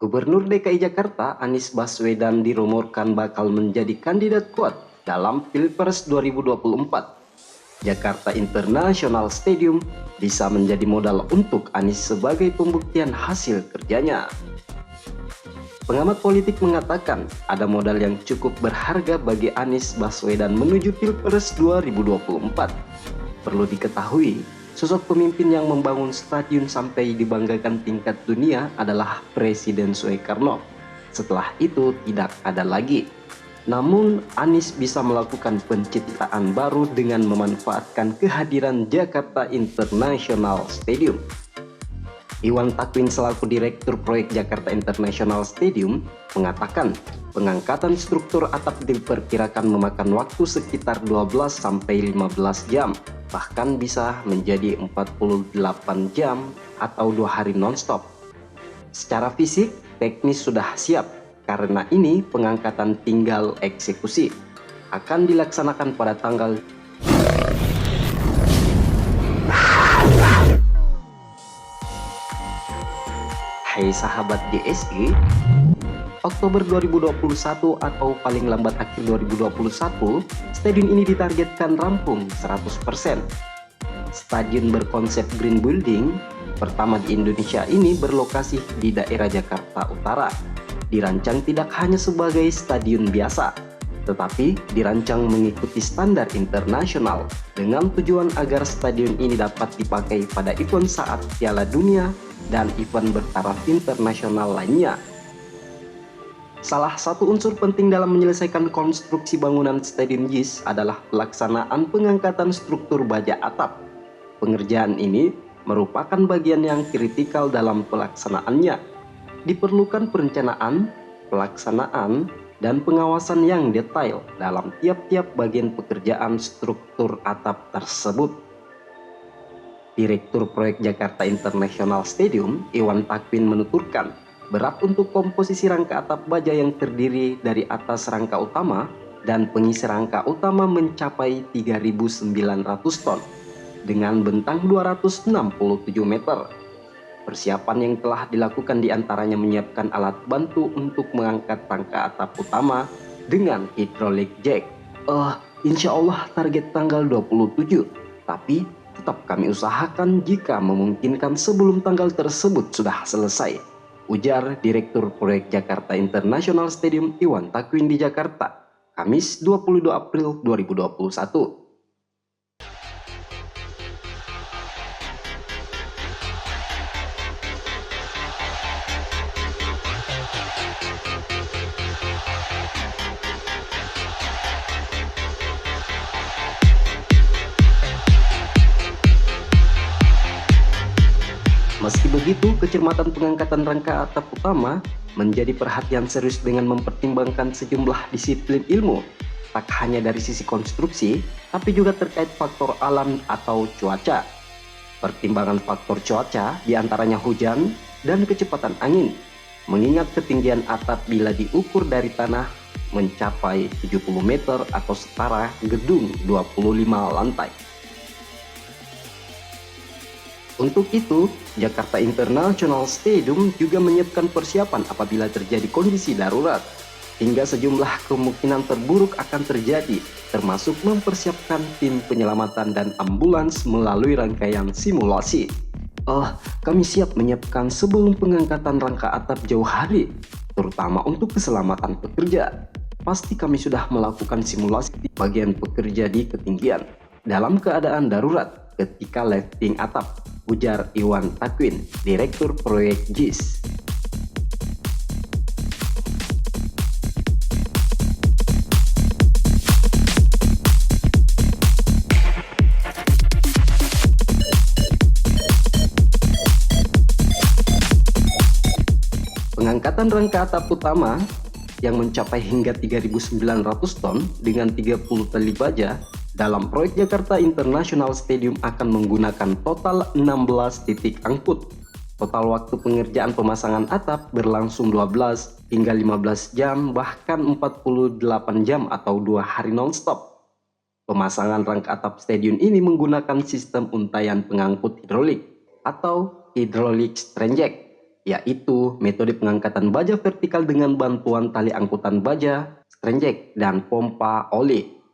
Gubernur DKI Jakarta Anies Baswedan dirumorkan bakal menjadi kandidat kuat dalam Pilpres 2024. Jakarta International Stadium bisa menjadi modal untuk Anies sebagai pembuktian hasil kerjanya. Pengamat politik mengatakan ada modal yang cukup berharga bagi Anies Baswedan menuju Pilpres 2024. Perlu diketahui, sosok pemimpin yang membangun stadion sampai dibanggakan tingkat dunia adalah Presiden Soekarno. Setelah itu tidak ada lagi. Namun Anies bisa melakukan penciptaan baru dengan memanfaatkan kehadiran Jakarta International Stadium. Iwan Takwin selaku Direktur Proyek Jakarta International Stadium mengatakan pengangkatan struktur atap diperkirakan memakan waktu sekitar 12-15 jam, bahkan bisa menjadi 48 jam atau 2 hari nonstop. Secara fisik, teknis sudah siap, karena ini pengangkatan tinggal eksekusi. Akan dilaksanakan pada tanggal Hai sahabat JSI, Oktober 2021 atau paling lambat akhir 2021, stadion ini ditargetkan rampung 100%. Stadion berkonsep green building pertama di Indonesia ini berlokasi di daerah Jakarta Utara. Dirancang tidak hanya sebagai stadion biasa, tetapi dirancang mengikuti standar internasional dengan tujuan agar stadion ini dapat dipakai pada event saat Piala Dunia dan event bertaraf internasional lainnya. Salah satu unsur penting dalam menyelesaikan konstruksi bangunan Stadion JIS adalah pelaksanaan pengangkatan struktur baja atap. Pengerjaan ini merupakan bagian yang kritikal dalam pelaksanaannya. Diperlukan perencanaan, pelaksanaan, dan pengawasan yang detail dalam tiap-tiap bagian pekerjaan struktur atap tersebut. Direktur Proyek Jakarta International Stadium, Iwan Takwin menuturkan, berat untuk komposisi rangka atap baja yang terdiri dari atas rangka utama dan pengisi rangka utama mencapai 3.900 ton dengan bentang 267 meter. Persiapan yang telah dilakukan diantaranya menyiapkan alat bantu untuk mengangkat rangka atap utama dengan hydraulic jack. Insya Allah target tanggal 27, tapi tetap kami usahakan jika memungkinkan sebelum tanggal tersebut sudah selesai, ujar Direktur Proyek Jakarta International Stadium Iwan Takwin di Jakarta, Kamis 22 April 2021. Meski begitu, kecermatan pengangkatan rangka atap utama menjadi perhatian serius dengan mempertimbangkan sejumlah disiplin ilmu, tak hanya dari sisi konstruksi, tapi juga terkait faktor alam atau cuaca. Pertimbangan faktor cuaca diantaranya hujan dan kecepatan angin, mengingat ketinggian atap bila diukur dari tanah mencapai 70 meter atau setara gedung 25 lantai. Untuk itu, Jakarta International Stadium juga menyiapkan persiapan apabila terjadi kondisi darurat, hingga sejumlah kemungkinan terburuk akan terjadi, termasuk mempersiapkan tim penyelamatan dan ambulans melalui rangkaian simulasi. Kami siap menyiapkan sebelum pengangkatan rangka atap jauh hari, terutama untuk keselamatan pekerja. Pasti kami sudah melakukan simulasi di bagian pekerja di ketinggian, dalam keadaan darurat ketika lifting atap, ujar Iwan Takwin, Direktur Proyek JIS. Pengangkatan rangka atap utama yang mencapai hingga 3.900 ton dengan 30 tali baja dalam proyek Jakarta International Stadium akan menggunakan total 16 titik angkut. Total waktu pengerjaan pemasangan atap berlangsung 12 hingga 15 jam, bahkan 48 jam atau 2 hari nonstop. Pemasangan rangka atap stadion ini menggunakan sistem untaian pengangkut hidrolik atau hydraulic strain jack. yaitu metode pengangkatan baja vertikal dengan bantuan tali angkutan baja, strenjek, dan pompa oli.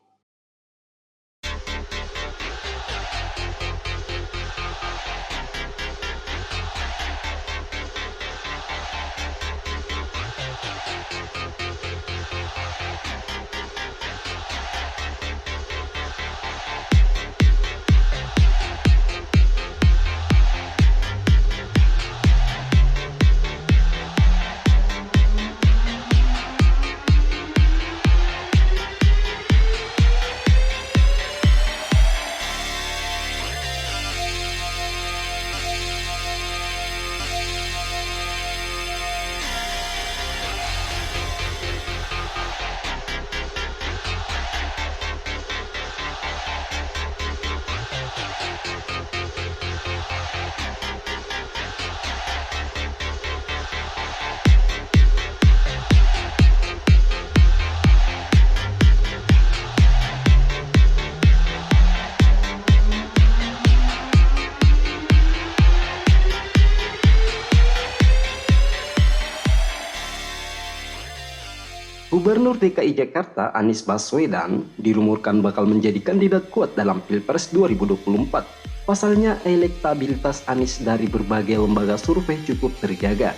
Gubernur DKI Jakarta Anies Baswedan dirumorkan bakal menjadi kandidat kuat dalam Pilpres 2024. Pasalnya elektabilitas Anies dari berbagai lembaga survei cukup terjaga.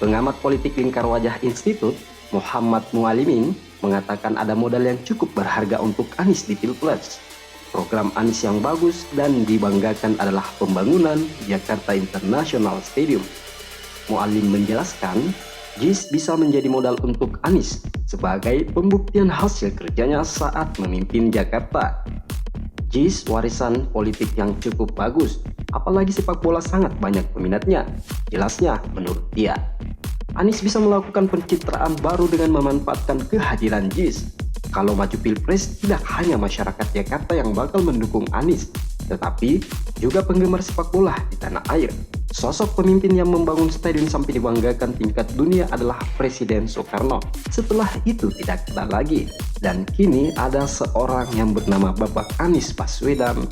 Pengamat politik Lingkar Wajah Institut, Muhammad Mualimin, mengatakan ada modal yang cukup berharga untuk Anies di Pilpres. Program Anies yang bagus dan dibanggakan adalah pembangunan Jakarta International Stadium. Mualim menjelaskan, JIS bisa menjadi modal untuk Anies sebagai pembuktian hasil kerjanya saat memimpin Jakarta. JIS warisan politik yang cukup bagus, apalagi sepak bola sangat banyak peminatnya. Jelasnya menurut dia, Anies bisa melakukan pencitraan baru dengan memanfaatkan kehadiran JIS. Kalau maju Pilpres, tidak hanya masyarakat Jakarta yang bakal mendukung Anies, tetapi juga penggemar sepak bola di tanah air. Sosok pemimpin yang membangun stadion sampai dibanggakan tingkat dunia adalah Presiden Soekarno. Setelah itu tidak ada lagi. Dan kini ada seorang yang bernama Bapak Anies Baswedan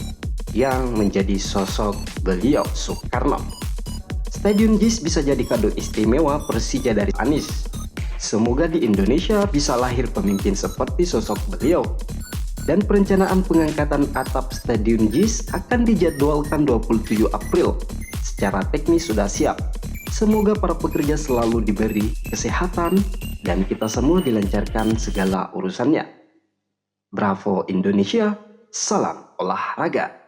yang menjadi sosok beliau Soekarno. Stadion JIS bisa jadi kado istimewa Persija dari Anies. Semoga di Indonesia bisa lahir pemimpin seperti sosok beliau. Dan perencanaan pengangkatan atap Stadion JIS akan dijadwalkan 27 April. Secara teknis sudah siap. Semoga para pekerja selalu diberi kesehatan dan kita semua dilancarkan segala urusannya. Bravo Indonesia, salam olahraga.